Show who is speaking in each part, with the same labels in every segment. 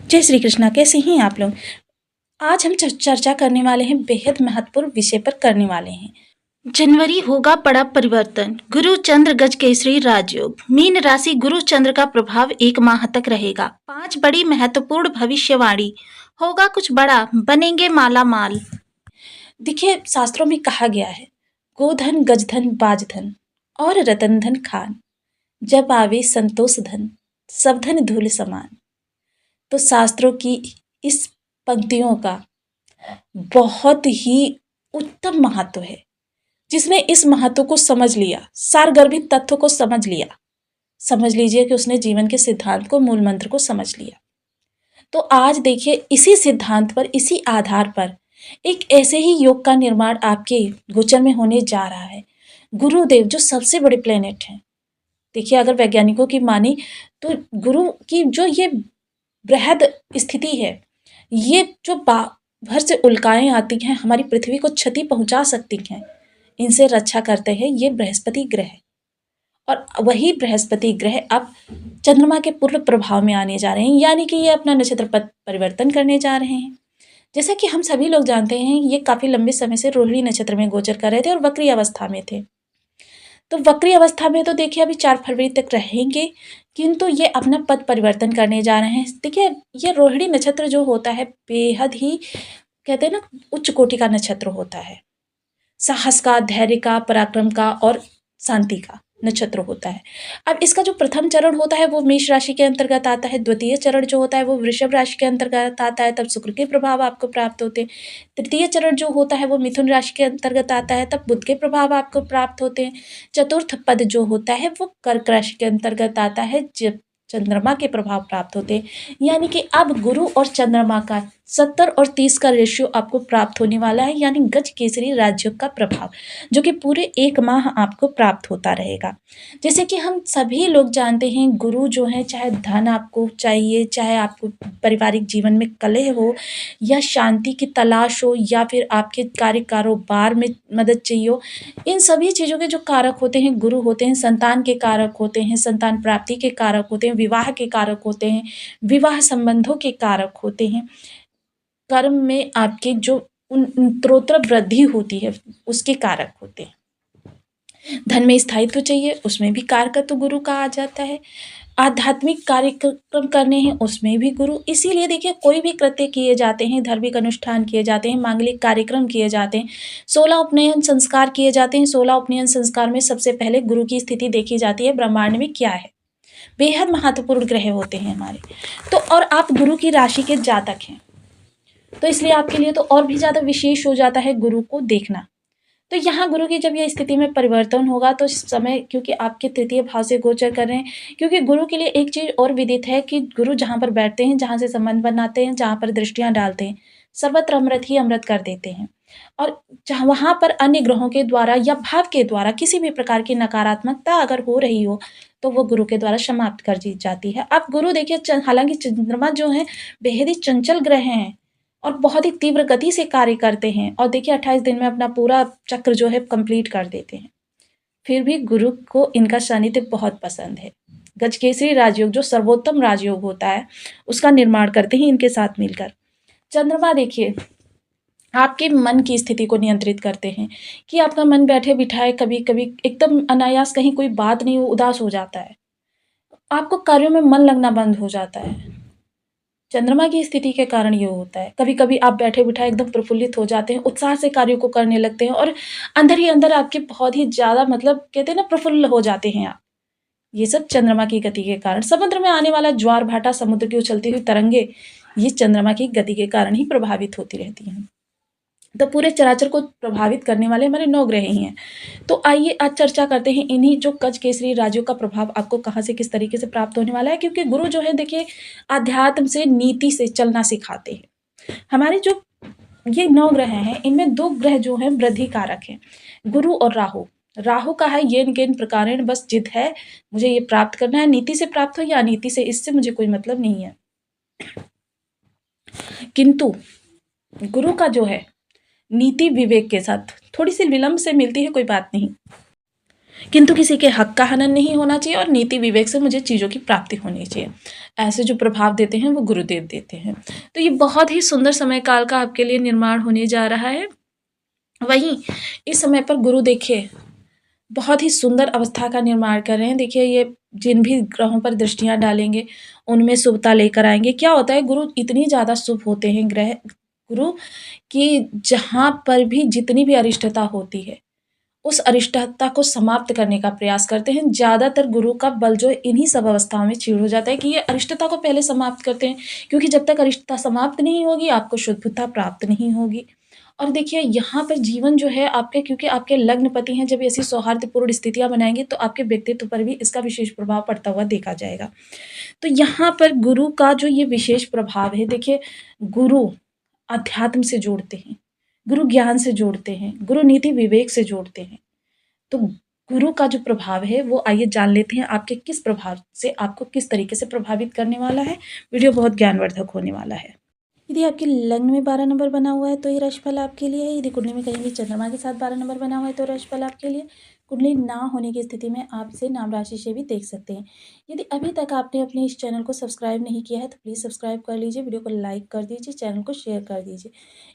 Speaker 1: जय श्री कृष्णा। कैसे हैं आप लोग? आज हम चर्चा करने वाले हैं, बेहद महत्वपूर्ण विषय पर करने वाले हैं। जनवरी होगा बड़ा परिवर्तन। गुरु चंद्र गज केसरी राजयोग। मीन राशि गुरु चंद्र का प्रभाव 1 माह तक रहेगा। 5 बड़ी महत्वपूर्ण भविष्यवाणी। होगा कुछ बड़ा, बनेंगे माला माल। देखिए, शास्त्रों में कहा गया है, गोधन गजधन बाजधन और रतन धन खान, जब आवे संतोष धन, सब धन धूल समान। तो शास्त्रों की इस पंक्तियों का बहुत ही उत्तम महत्व है। जिसने इस महत्व को समझ लिया, सारगर्भित तत्व को समझ लिया, समझ लीजिए कि उसने जीवन के सिद्धांत को, मूल मंत्र को समझ लिया। तो आज देखिए, इसी सिद्धांत पर, इसी आधार पर एक ऐसे ही योग का निर्माण आपके गोचर में होने जा रहा है। गुरुदेव जो सबसे बड़े प्लेनेट हैं, देखिए अगर वैज्ञानिकों की माने तो गुरु की जो ये बृहद स्थिति है, ये जो भर से उल्काएं आती हैं, हमारी पृथ्वी को क्षति पहुंचा सकती हैं, इनसे रक्षा करते हैं ये बृहस्पति ग्रह। और वही बृहस्पति ग्रह अब चंद्रमा के पूर्ण प्रभाव में आने जा रहे हैं, यानी कि ये अपना नक्षत्र पथ परिवर्तन करने जा रहे हैं। जैसा कि हम सभी लोग जानते हैं, ये काफी लंबे समय से रोहिणी नक्षत्र में गोचर कर रहे थे और वक्री अवस्था में थे। तो वक्री अवस्था में तो देखिए अभी 4 फरवरी तक रहेंगे, किंतु ये अपना पद परिवर्तन करने जा रहे हैं। देखिए, ये रोहिणी नक्षत्र जो होता है, बेहद ही कहते हैं ना, उच्च कोटि का नक्षत्र होता है। साहस का, धैर्य का, पराक्रम का और शांति का नक्षत्र होता है। अब इसका जो प्रथम चरण होता है वो मेष राशि के अंतर्गत आता है। द्वितीय चरण जो होता है वो वृषभ राशि के अंतर्गत आता है, तब शुक्र के प्रभाव आपको प्राप्त होते हैं। तृतीय चरण जो होता है वो मिथुन राशि के अंतर्गत आता है, तब बुध के प्रभाव आपको प्राप्त होते हैं। चतुर्थ पद जो होता है वो कर्क राशि के अंतर्गत आता है, जब चंद्रमा के प्रभाव प्राप्त होते हैं। यानी कि अब गुरु और चंद्रमा का 70 और 30 का रेशियो आपको प्राप्त होने वाला है, यानी गज केसरी राजयोग का प्रभाव, जो कि पूरे 1 माह आपको प्राप्त होता रहेगा। जैसे कि हम सभी लोग जानते हैं, गुरु जो है, चाहे धन आपको चाहिए, चाहे आपको पारिवारिक जीवन में कलह हो या शांति की तलाश हो, या फिर आपके कार्य कारोबार में मदद चाहिए हो, इन सभी चीज़ों के जो कारक होते हैं गुरु होते हैं। संतान के कारक होते हैं, संतान प्राप्ति के कारक होते हैं, विवाह के कारक होते हैं, विवाह संबंधों के कारक होते हैं, कर्म में आपके जो उत्तरोत्तर वृद्धि होती है उसके कारक होते हैं। धन में स्थायित्व चाहिए, उसमें भी कारकत्व गुरु का आ जाता है। आध्यात्मिक कार्यक्रम करने हैं, उसमें भी गुरु। इसीलिए देखिए, कोई भी कृत्य किए जाते हैं, धार्मिक अनुष्ठान किए जाते हैं, मांगलिक कार्यक्रम किए जाते हैं, 16 उपनयन संस्कार किए जाते हैं। 16 उपनयन संस्कार में सबसे पहले गुरु की स्थिति देखी जाती है, ब्रह्मांड में क्या है। बेहद महत्वपूर्ण ग्रह होते हैं हमारे। तो और आप गुरु की राशि के जातक हैं, तो इसलिए आपके लिए तो और भी ज़्यादा विशेष हो जाता है गुरु को देखना। तो यहाँ गुरु की जब ये स्थिति में परिवर्तन होगा, तो इस समय क्योंकि आपके तृतीय भाव से गोचर कर रहे हैं, क्योंकि गुरु के लिए एक चीज़ और विदित है कि गुरु जहाँ पर बैठते हैं, जहाँ से संबंध बनाते हैं, जहाँ पर दृष्टियाँ डालते हैं, सर्वत्र अमृत ही अमृत कर देते हैं। और जहाँ वहाँ पर अन्य ग्रहों के द्वारा या भाव के द्वारा किसी भी प्रकार की नकारात्मकता अगर हो रही हो, तो वो गुरु के द्वारा समाप्त कर दी जाती है। अब गुरु देखिए, हालांकि चंद्रमा जो है बेहद ही चंचल ग्रह हैं और बहुत ही तीव्र गति से कार्य करते हैं, और देखिए 28 दिन में अपना पूरा चक्र जो है कंप्लीट कर देते हैं। फिर भी गुरु को इनका सानिध्य बहुत पसंद है। गजकेसरी राजयोग जो सर्वोत्तम राजयोग होता है, उसका निर्माण करते हैं इनके साथ मिलकर। चंद्रमा देखिए आपके मन की स्थिति को नियंत्रित करते हैं, कि आपका मन बैठे बिठाए कभी कभी एकदम अनायास कहीं कोई बात नहीं हो, उदास हो जाता है, आपको कार्यों में मन लगना बंद हो जाता है। चंद्रमा की स्थिति के कारण ये होता है। कभी कभी आप बैठे बिठाए एकदम प्रफुल्लित हो जाते हैं, उत्साह से कार्यों को करने लगते हैं, और अंदर ही अंदर आपके बहुत ही ज़्यादा, मतलब कहते हैं ना, प्रफुल्ल हो जाते हैं आप। ये सब चंद्रमा की गति के कारण। समुद्र में आने वाला ज्वार भाटा, समुद्र की उछलती हुई तरंगे, ये चंद्रमा की गति के कारण ही प्रभावित होती रहती हैं। तो पूरे चराचर को प्रभावित करने वाले हमारे 9 ग्रह ही हैं। तो आइए आज चर्चा करते हैं इन्हीं जो गज केसरी राजयोग का प्रभाव आपको कहाँ से किस तरीके से प्राप्त होने वाला है। क्योंकि गुरु जो है देखिए, अध्यात्म से, नीति से चलना सिखाते हैं। हमारे जो ये 9 ग्रह हैं, इनमें 2 ग्रह जो हैं वृद्धि कारक हैं, गुरु और राहु। राहु का है येन गेन प्रकारेण, बस जिद है, मुझे ये प्राप्त करना है, नीति से प्राप्त हो या अनीति से, इससे मुझे कोई मतलब नहीं है। किंतु गुरु का जो है नीति विवेक के साथ, थोड़ी सी विलंब से मिलती है, कोई बात नहीं। किंतु किसी के हक का हनन नहीं होना चाहिए और नीति विवेक से मुझे चीज़ों की प्राप्ति होनी चाहिए। ऐसे जो प्रभाव देते हैं वो गुरुदेव देते हैं। तो ये बहुत ही सुंदर समय काल का आपके लिए निर्माण होने जा रहा है। वहीं इस समय पर गुरु देखिए बहुत ही सुंदर अवस्था का निर्माण कर रहे हैं। देखिए ये जिन भी ग्रहों पर दृष्टियाँ डालेंगे उनमें शुभता लेकर आएँगे। क्या होता है, गुरु इतनी ज़्यादा शुभ होते हैं ग्रह गुरु, कि जहाँ पर भी जितनी भी अरिष्टता होती है उस अरिष्टता को समाप्त करने का प्रयास करते हैं। ज़्यादातर गुरु का बल जो है इन्हीं सब अवस्थाओं में क्षीण हो जाता है कि ये अरिष्टता को पहले समाप्त करते हैं, क्योंकि जब तक अरिष्टता समाप्त नहीं होगी आपको शुद्धता प्राप्त नहीं होगी। और देखिए यहाँ पर जीवन जो है आपके, क्योंकि आपके लग्नपति हैं, जब ऐसी सौहार्दपूर्ण स्थितियाँ बनाएँगे तो आपके व्यक्तित्व पर भी इसका विशेष प्रभाव पड़ता हुआ देखा जाएगा। तो यहाँ पर गुरु का जो ये विशेष प्रभाव है, देखिए गुरु अध्यात्म से जोड़ते हैं, गुरु ज्ञान से जोड़ते हैं, गुरु नीति विवेक से जोड़ते हैं। तो गुरु का जो प्रभाव है वो आइए जान लेते हैं आपके किस प्रभाव से आपको किस तरीके से प्रभावित करने वाला है। वीडियो बहुत ज्ञानवर्धक होने वाला है। यदि आपके लग्न में 12 नंबर बना हुआ है तो ये राशिफल आपके लिए है। यदि कुंडली में कहीं भी चंद्रमा के साथ 12 नंबर बना हुआ है तो राशिफल आपके लिए। कुंडली ना होने की स्थिति में आप इसे नाम राशि से भी देख सकते हैं। यदि अभी तक आपने अपने इस चैनल को सब्सक्राइब नहीं किया है तो प्लीज़ सब्सक्राइब कर लीजिए, वीडियो को लाइक कर दीजिए, चैनल को शेयर कर दीजिए।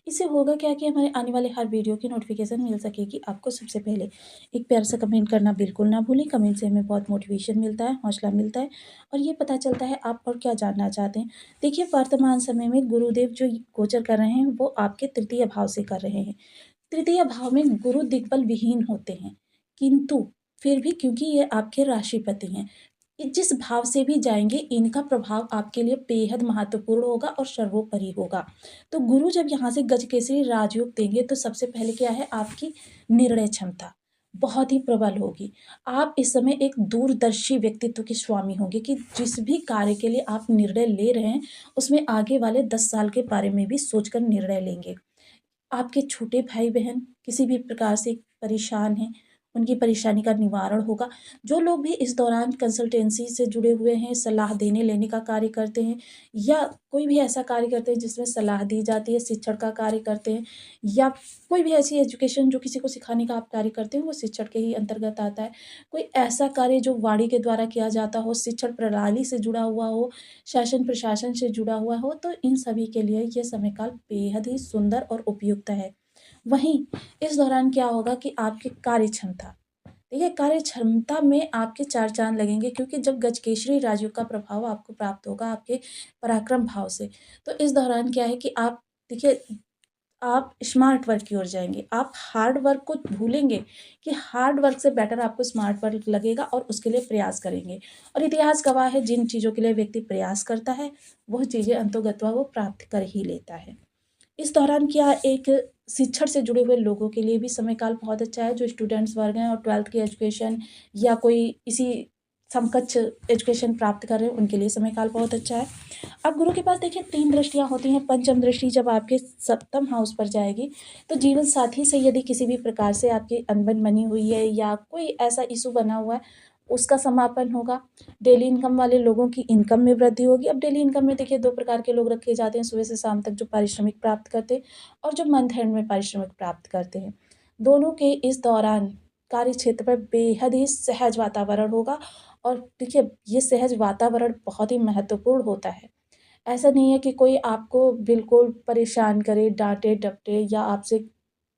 Speaker 1: इससे होगा क्या कि हमारे आने वाले हर वीडियो की नोटिफिकेशन मिल सकेगी आपको सबसे पहले। एक प्यार सा कमेंट करना बिल्कुल ना भूलें, कमेंट से हमें बहुत मोटिवेशन मिलता है, हौसला मिलता है और ये पता चलता है आप और क्या जानना चाहते हैं। देखिए वर्तमान समय में गुरुदेव जो गोचर कर रहे हैं वो आपके तृतीय भाव से कर रहे हैं। तृतीय भाव में गुरु दिग्बल विहीन होते हैं, किंतु फिर भी क्योंकि ये आपके राशिपति हैं, जिस भाव से भी जाएंगे इनका प्रभाव आपके लिए बेहद महत्वपूर्ण होगा और सर्वोपरि होगा। तो गुरु जब यहाँ से गजकेसरी राजयोग देंगे तो सबसे पहले क्या है, आपकी निर्णय क्षमता बहुत ही प्रबल होगी। आप इस समय एक दूरदर्शी व्यक्तित्व के स्वामी होंगे कि जिस भी कार्य के लिए आप निर्णय ले रहे हैं उसमें आगे वाले 10 साल के बारे में भी सोचकर निर्णय लेंगे। आपके छोटे भाई-बहन किसी भी प्रकार से परेशान हैं, उनकी परेशानी का निवारण होगा। जो लोग भी इस दौरान कंसल्टेंसी से जुड़े हुए हैं, सलाह देने लेने का कार्य करते हैं या कोई भी ऐसा कार्य करते हैं जिसमें सलाह दी जाती है, शिक्षण का कार्य करते हैं या कोई भी ऐसी एजुकेशन जो किसी को सिखाने का आप कार्य करते हैं, वो शिक्षण के ही अंतर्गत आता है। कोई ऐसा कार्य जो वाणी के द्वारा किया जाता हो, शिक्षण प्रणाली से जुड़ा हुआ हो, शासन प्रशासन से जुड़ा हुआ हो, तो इन सभी के लिए ये समय काल बेहद ही सुंदर और उपयुक्त है। वहीं इस दौरान क्या होगा कि आपकी कार्य क्षमता, देखिए कार्य क्षमता में आपके 4 चाँद लगेंगे, क्योंकि जब गजकेसरी राजयोग का प्रभाव आपको प्राप्त होगा आपके पराक्रम भाव से, तो इस दौरान क्या है कि आप देखिए आप स्मार्ट वर्क की ओर जाएँगे। आप हार्ड वर्क को भूलेंगे कि हार्ड वर्क से बेटर आपको स्मार्ट वर्क लगेगा और उसके लिए प्रयास करेंगे। और इतिहास गवाह है, जिन चीज़ों के लिए व्यक्ति प्रयास करता है, वह चीज़ें अंतोगत्वा वो प्राप्त कर ही लेता है। इस दौरान क्या एक शिक्षण से जुड़े हुए लोगों के लिए भी समय काल बहुत अच्छा है, जो स्टूडेंट्स वर्ग हैं और 12th की एजुकेशन या कोई इसी समकक्ष एजुकेशन प्राप्त कर रहे हैं, उनके लिए समय काल बहुत अच्छा है। अब गुरु के पास देखिए 3 दृष्टियाँ होती हैं। पंचम दृष्टि जब आपके सप्तम हाउस पर जाएगी, तो जीवन साथी से यदि किसी भी प्रकार से आपकी अनबन बनी हुई है या कोई ऐसा इश्यू बना हुआ है, उसका समापन होगा। डेली इनकम वाले लोगों की इनकम में वृद्धि होगी। अब डेली इनकम में देखिए 2 प्रकार के लोग रखे जाते हैं, सुबह से शाम तक जो पारिश्रमिक प्राप्त करते हैं और जो मंथ एंड में पारिश्रमिक प्राप्त करते हैं। दोनों के इस दौरान कार्य क्षेत्र पर बेहद ही सहज वातावरण होगा और देखिए ये सहज वातावरण बहुत ही महत्वपूर्ण होता है। ऐसा नहीं है कि कोई आपको बिल्कुल परेशान करे, डाँटे-डपटे या आपसे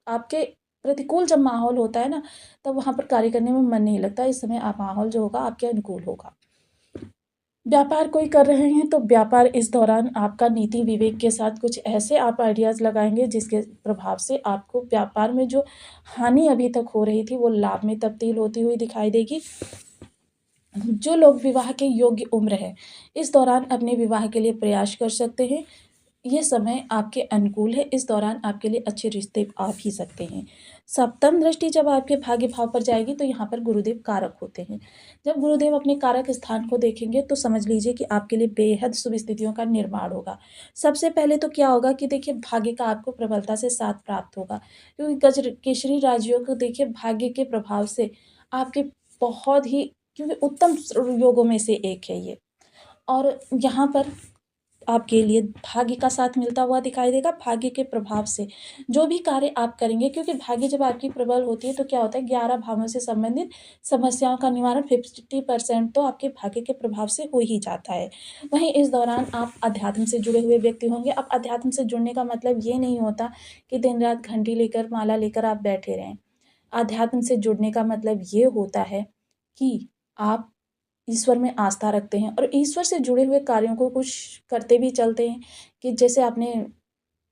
Speaker 1: आपके प्रतिकूल जब माहौल होता है ना, तब वहाँ पर कार्य करने में मन नहीं लगता। इस समय आप माहौल जो होगा आपके अनुकूल होगा। व्यापार कोई कर रहे हैं तो व्यापार इस दौरान आपका नीति विवेक के साथ कुछ ऐसे आप आइडियाज़ लगाएँगे जिसके प्रभाव से आपको व्यापार में जो हानि अभी तक हो रही थी वो लाभ में तब्दील होती हुई दिखाई देगी। जो लोग विवाह के योग्य उम्र है, इस दौरान अपने विवाह के लिए प्रयास कर सकते हैं। ये समय आपके अनुकूल है, इस दौरान आपके लिए अच्छे रिश्ते आ भी सकते हैं। सप्तम दृष्टि जब आपके भाग्य भाव पर जाएगी तो यहाँ पर गुरुदेव कारक होते हैं। जब गुरुदेव अपने कारक स्थान को देखेंगे तो समझ लीजिए कि आपके लिए बेहद शुभ स्थितियों का निर्माण होगा। सबसे पहले तो क्या होगा कि देखिए भाग्य का आपको प्रबलता से साथ प्राप्त होगा, क्योंकि गजकेसरी राजयोग को देखिए भाग्य के प्रभाव से आपके बहुत ही, क्योंकि उत्तम योगों में से एक है ये। और यहाँ पर आपके लिए भाग्य का साथ मिलता हुआ दिखाई देगा। भाग्य के प्रभाव से जो भी कार्य आप करेंगे, क्योंकि भाग्य जब आपकी प्रबल होती है तो क्या होता है, 11 भावों से संबंधित समस्याओं का निवारण 50% तो आपके भाग्य के प्रभाव से हो ही जाता है। वहीं इस दौरान आप अध्यात्म से जुड़े हुए व्यक्ति होंगे। अब अध्यात्म से जुड़ने का मतलब ये नहीं होता कि दिन रात घंटी लेकर, माला लेकर आप बैठे रहें। अध्यात्म से जुड़ने का मतलब ये होता है कि आप ईश्वर में आस्था रखते हैं और ईश्वर से जुड़े हुए कार्यों को कुछ करते भी चलते हैं, कि जैसे आपने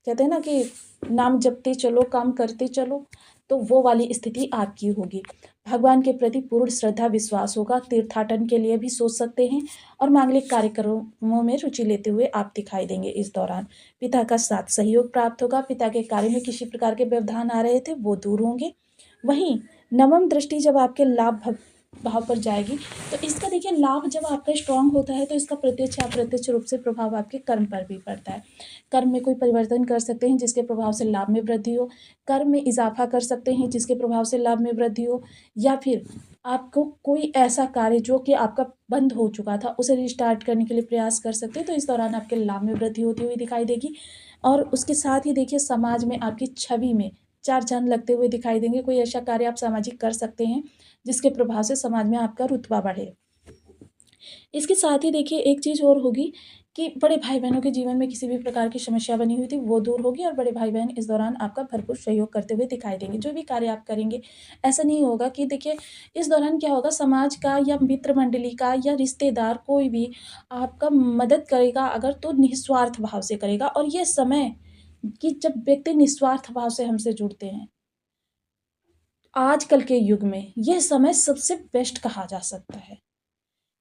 Speaker 1: कहते हैं ना कि नाम जपते चलो, काम करते चलो, तो वो वाली स्थिति आपकी होगी। भगवान के प्रति पूर्ण श्रद्धा विश्वास होगा। तीर्थाटन के लिए भी सोच सकते हैं और मांगलिक कार्यक्रमों में रुचि लेते हुए आप दिखाई देंगे। इस दौरान पिता का साथ सहयोग प्राप्त होगा। पिता के कार्य में किसी प्रकार के व्यवधान आ रहे थे वो दूर होंगे। वहीं नवम दृष्टि जब आपके लाभ भाव पर जाएगी, तो इसका देखिए, लाभ जब आपका स्ट्रांग होता है तो इसका प्रत्यक्ष या अप्रत्यक्ष रूप से प्रभाव आपके कर्म पर भी पड़ता है। कर्म में कोई परिवर्तन कर सकते हैं जिसके प्रभाव से लाभ में वृद्धि हो, कर्म में इजाफा कर सकते हैं जिसके प्रभाव से लाभ में वृद्धि हो, या फिर आपको कोई ऐसा कार्य जो कि आपका बंद हो चुका था उसे रिस्टार्ट करने के लिए प्रयास कर सकते हैं, तो इस दौरान आपके लाभ में वृद्धि होती हुई दिखाई देगी। और उसके साथ ही देखिए, समाज में आपकी छवि में चार चांद लगते हुए दिखाई देंगे। कोई ऐसा कार्य आप सामाजिक कर सकते हैं जिसके प्रभाव से समाज में आपका रुतबा बढ़े। इसके साथ ही देखिए, एक चीज़ और होगी कि बड़े भाई बहनों के जीवन में किसी भी प्रकार की समस्या बनी हुई थी वो दूर होगी और बड़े भाई बहन इस दौरान आपका भरपूर सहयोग करते हुए दिखाई देंगे। जो भी कार्य आप करेंगे, ऐसा नहीं होगा कि देखिए, इस दौरान क्या होगा, समाज का या मित्र मंडली का या रिश्तेदार कोई भी आपका मदद करेगा अगर, तो निस्वार्थ भाव से करेगा। और ये समय कि जब व्यक्ति निस्वार्थ भाव से हमसे जुड़ते हैं, आजकल के युग में यह समय सबसे बेस्ट कहा जा सकता है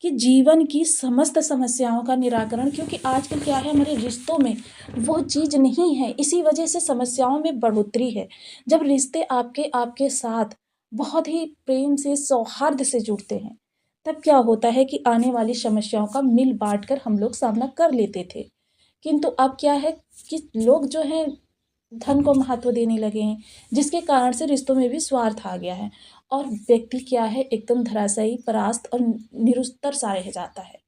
Speaker 1: कि जीवन की समस्त समस्याओं का निराकरण, क्योंकि आजकल क्या है, हमारे रिश्तों में वो चीज़ नहीं है, इसी वजह से समस्याओं में बढ़ोतरी है। जब रिश्ते आपके आपके साथ बहुत ही प्रेम से, सौहार्द से जुड़ते हैं, तब क्या होता है कि आने वाली समस्याओं का मिल बाँट कर हम लोग सामना कर लेते थे। किंतु अब क्या है कि लोग जो हैं धन को महत्व देने लगे हैं, जिसके कारण से रिश्तों में भी स्वार्थ आ गया है और व्यक्ति क्या है, एकदम धराशायी, परास्त और निरुत्तर सा रह जाता है।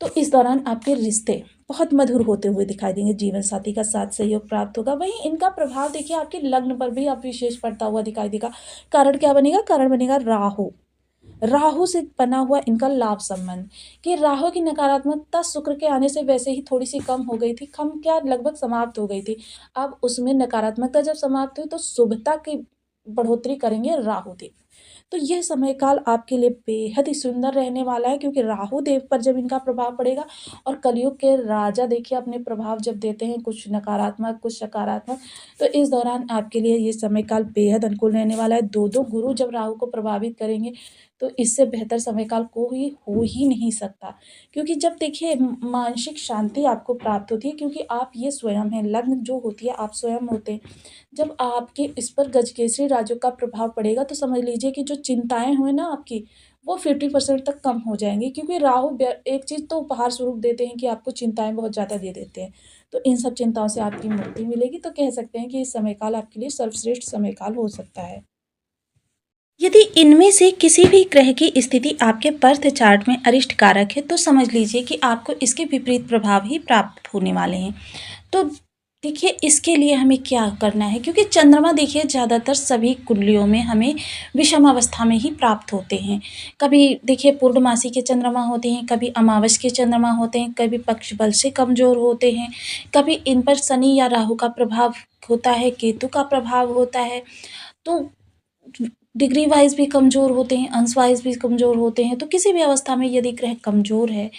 Speaker 1: तो इस दौरान आपके रिश्ते बहुत मधुर होते हुए दिखाई देंगे। जीवन साथी का साथ सहयोग प्राप्त होगा। वहीं इनका प्रभाव देखिए, आपके लग्न पर भी अब विशेष पड़ता हुआ दिखाई देगा। कारण क्या बनेगा? कारण बनेगा राहु। राहु से बना हुआ इनका लाभ संबंध, कि राहु की नकारात्मकता शुक्र के आने से वैसे ही थोड़ी सी कम हो गई थी, कम क्या, लगभग समाप्त हो गई थी। अब उसमें नकारात्मकता जब समाप्त हुई तो शुभता की बढ़ोतरी करेंगे राहु देव। तो यह समय काल आपके लिए बेहद ही सुंदर रहने वाला है, क्योंकि राहु देव पर जब इनका प्रभाव पड़ेगा, और कलयुग के राजा देखिए अपने प्रभाव जब देते हैं, कुछ नकारात्मक कुछ सकारात्मक, तो इस दौरान आपके लिए ये समय काल बेहद अनुकूल रहने वाला है। दो दो गुरु जब राहु को प्रभावित करेंगे, तो इससे बेहतर समय काल कोई हो ही नहीं सकता। क्योंकि जब देखिए, मानसिक शांति आपको प्राप्त होती है, क्योंकि आप ये स्वयं हैं, लग्न जो होती है आप स्वयं होते हैं। जब आपके इस पर गजकेसरी राजयोग का प्रभाव पड़ेगा, तो समझ लीजिए कि जो चिंताएँ हुए ना आपकी, वो 50% तक कम हो जाएँगी, क्योंकि राहु एक चीज़ तो उपहार स्वरूप देते हैं कि आपको चिंताएँ बहुत ज़्यादा दे देते हैं। तो इन सब चिंताओं से आपकी मुक्ति मिलेगी। तो कह सकते हैं कि ये समय काल आपके लिए सर्वश्रेष्ठ समय काल हो सकता है। यदि इनमें से किसी भी ग्रह की स्थिति आपके बर्थ चार्ट में अरिष्ट कारक है, तो समझ लीजिए कि आपको इसके विपरीत प्रभाव ही प्राप्त होने वाले हैं। तो देखिए, इसके लिए हमें क्या करना है, क्योंकि चंद्रमा देखिए ज़्यादातर सभी कुंडलियों में हमें विषम अवस्था में ही प्राप्त होते हैं। कभी देखिए पूर्णमासी के चंद्रमा होते हैं, कभी अमावस के चंद्रमा होते हैं, कभी पक्ष बल से कमज़ोर होते हैं, कभी इन पर शनि या राहु का प्रभाव होता है, केतु का प्रभाव होता है। तो डिग्री वाइज भी कमज़ोर होते हैं, अंश वाइज भी कमज़ोर होते हैं। तो किसी भी अवस्था में यदि ग्रह कमज़ोर है,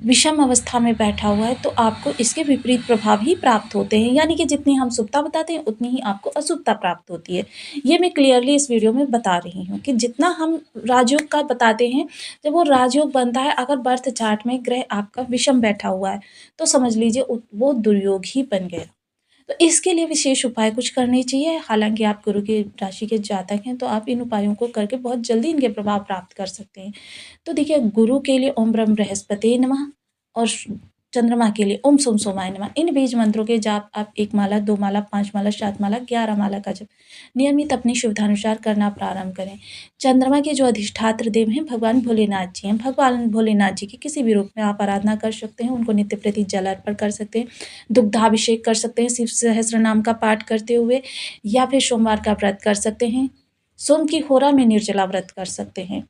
Speaker 1: विषम अवस्था में बैठा हुआ है, तो आपको इसके विपरीत प्रभाव ही प्राप्त होते हैं। यानी कि जितनी हम शुभता बताते हैं, उतनी ही आपको अशुभता प्राप्त होती है। ये मैं क्लियरली इस वीडियो में बता रही हूँ कि जितना हम राजयोग का बताते हैं, जब वो राजयोग बनता है, अगर बर्थ चार्ट में ग्रह आपका विषम बैठा हुआ है, तो समझ लीजिए वो दुर्योग ही बन गया। तो इसके लिए विशेष उपाय कुछ करने चाहिए। हालाँकि आप गुरु की राशि के जातक हैं, तो आप इन उपायों को करके बहुत जल्दी इनके प्रभाव प्राप्त कर सकते हैं। तो देखिए, गुरु के लिए ओम ब्रह्म बृहस्पति नमः और चंद्रमा के लिए ओम सोम सोमाय नमः। इन बीज मंत्रों के जाप आप 1 माला, 2 माला, 5 माला, 7 माला, 11 माला का जप नियमित अपनी सुविधानुसार करना प्रारंभ करें। चंद्रमा के जो अधिष्ठात्र देव हैं भगवान भोलेनाथ जी हैं। भगवान भोलेनाथ जी की किसी भी रूप में आप आराधना कर सकते हैं। उनको नित्य प्रति जल अर्पण कर सकते हैं, दुग्धाभिषेक कर सकते हैं शिव सहस्त्र नाम का पाठ करते हुए, या फिर सोमवार का व्रत कर सकते हैं। सोम की होरा में निर्जला व्रत कर सकते हैं।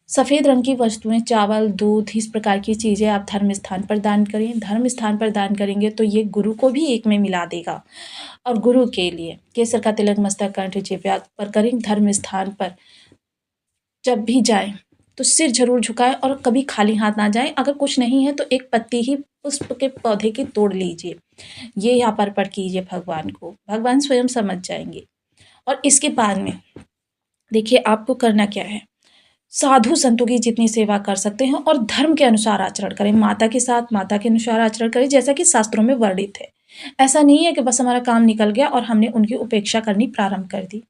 Speaker 1: सफ़ेद रंग की वस्तुएं, चावल, दूध, इस प्रकार की चीज़ें आप धर्म स्थान पर दान करें। धर्म स्थान पर दान करेंगे तो ये गुरु को भी एक में मिला देगा। और गुरु के लिए केसर का तिलक मस्तक कंठ जेब पर करें। धर्म स्थान पर जब भी जाएं तो सिर जरूर झुकाएं और कभी खाली हाथ ना जाएं। अगर कुछ नहीं है तो एक पत्ती ही पुष्प के पौधे की तोड़ लीजिए, ये यहाँ पर अर्पण कीजिए भगवान को। भगवान स्वयं समझ जाएंगे। और इसके बाद में देखिए आपको करना क्या है। साधु संतों की जितनी सेवा कर सकते हैं और धर्म के अनुसार आचरण करें। माता के साथ माता के अनुसार आचरण करें, जैसा कि शास्त्रों में वर्णित है। ऐसा नहीं है कि बस हमारा काम निकल गया और हमने उनकी उपेक्षा करनी प्रारंभ कर दी।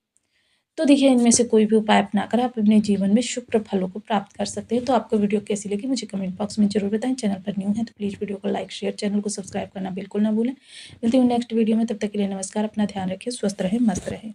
Speaker 1: तो देखिए इनमें से कोई भी उपाय अपनाकर आप अपने जीवन में शुभ फलों को प्राप्त कर सकते हैं। तो आपको वीडियो कैसी लगी मुझे कमेंट बॉक्स में जरूर बताएं। चैनल पर न्यू है तो प्लीज़ वीडियो को लाइक शेयर, चैनल को सब्सक्राइब करना बिल्कुल ना भूलें। मिलती हूँ नेक्स्ट वीडियो में, तब तक के लिए नमस्कार। अपना ध्यान रखें, स्वस्थ रहें, मस्त रहें।